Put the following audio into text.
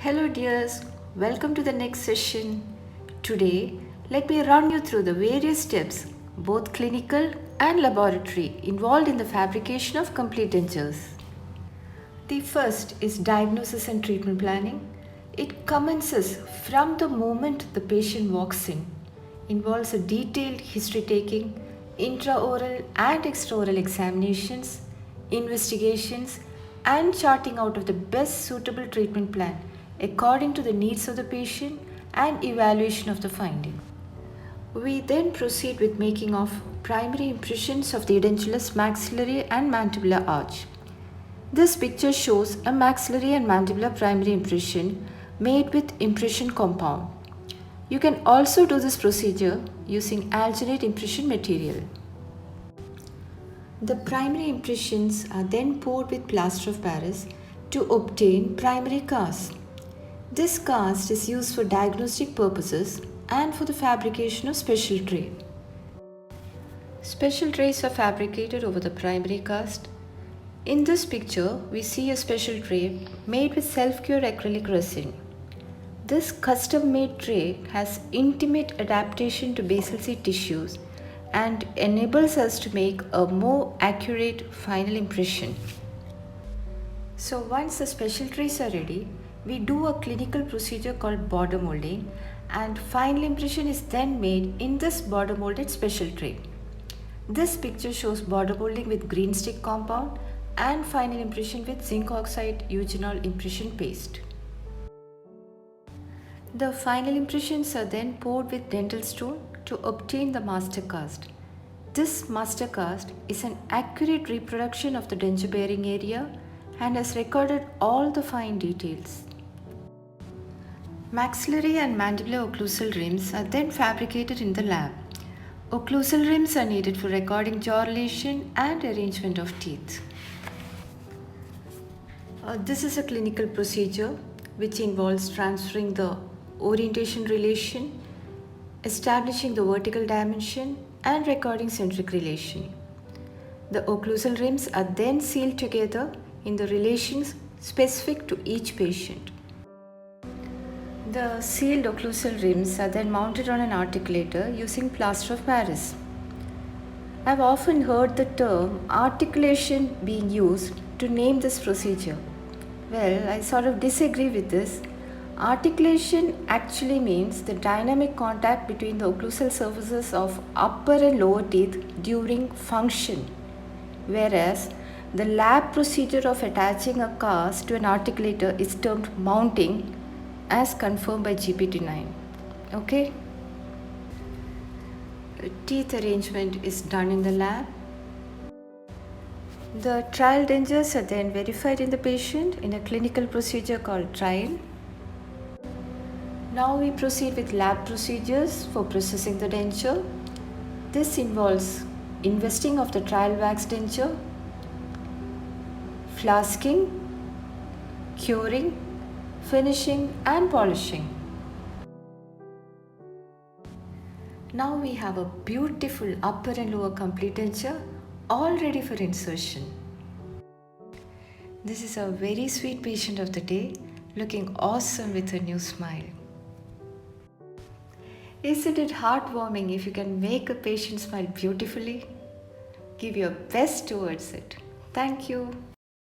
Hello dears, welcome to the next session. Today, let me run you through the various steps, both clinical and laboratory, involved in the fabrication of complete dentures. The first is diagnosis and treatment planning. It commences from the moment the patient walks in, involves a detailed history taking, intraoral and extraoral examinations, investigations, and charting out of the best suitable treatment plan according to the needs of the patient and evaluation of the finding. We then proceed with making of primary impressions of the edentulous maxillary and mandibular arch. This picture shows a maxillary and mandibular primary impression made with impression compound. You can also do this procedure using alginate impression material. The primary impressions are then poured with plaster of Paris to obtain primary cast. This cast is used for diagnostic purposes and for the fabrication of special tray. Special trays are fabricated over the primary cast. In this picture, we see a special tray made with self-cure acrylic resin. This custom-made tray has intimate adaptation to basal seed tissues and enables us to make a more accurate final impression. So once the special trays are ready, we do a clinical procedure called border molding, and final impression is then made in this border molded special tray. This picture shows border molding with green stick compound and final impression with zinc oxide eugenol impression paste. The final impressions are then poured with dental stone to obtain the master cast. This master cast is an accurate reproduction of the denture bearing area and has recorded all the fine details. Maxillary and mandibular occlusal rims are then fabricated in the lab. Occlusal rims are needed for recording jaw relation and arrangement of teeth. This is a clinical procedure which involves transferring the orientation relation, establishing the vertical dimension, and recording centric relation. The occlusal rims are then sealed together in the relations specific to each patient. The sealed occlusal rims are then mounted on an articulator using plaster of Paris. I've often heard the term articulation being used to name this procedure. Well, I sort of disagree with this. Articulation actually means the dynamic contact between the occlusal surfaces of upper and lower teeth during function, whereas the lab procedure of attaching a cast to an articulator is termed mounting, as confirmed by GPT-9. Okay? Teeth arrangement is done in the lab. The trial dentures are then verified in the patient in a clinical procedure called trial. Now we proceed with lab procedures for processing the denture. This involves investing of the trial wax denture, flasking, curing, finishing, and polishing. Now we have a beautiful upper and lower complete denture all ready for insertion. This is a very sweet patient of the day, looking awesome with a new smile. Isn't it heartwarming if you can make a patient smile beautifully? Give your best towards it. Thank you.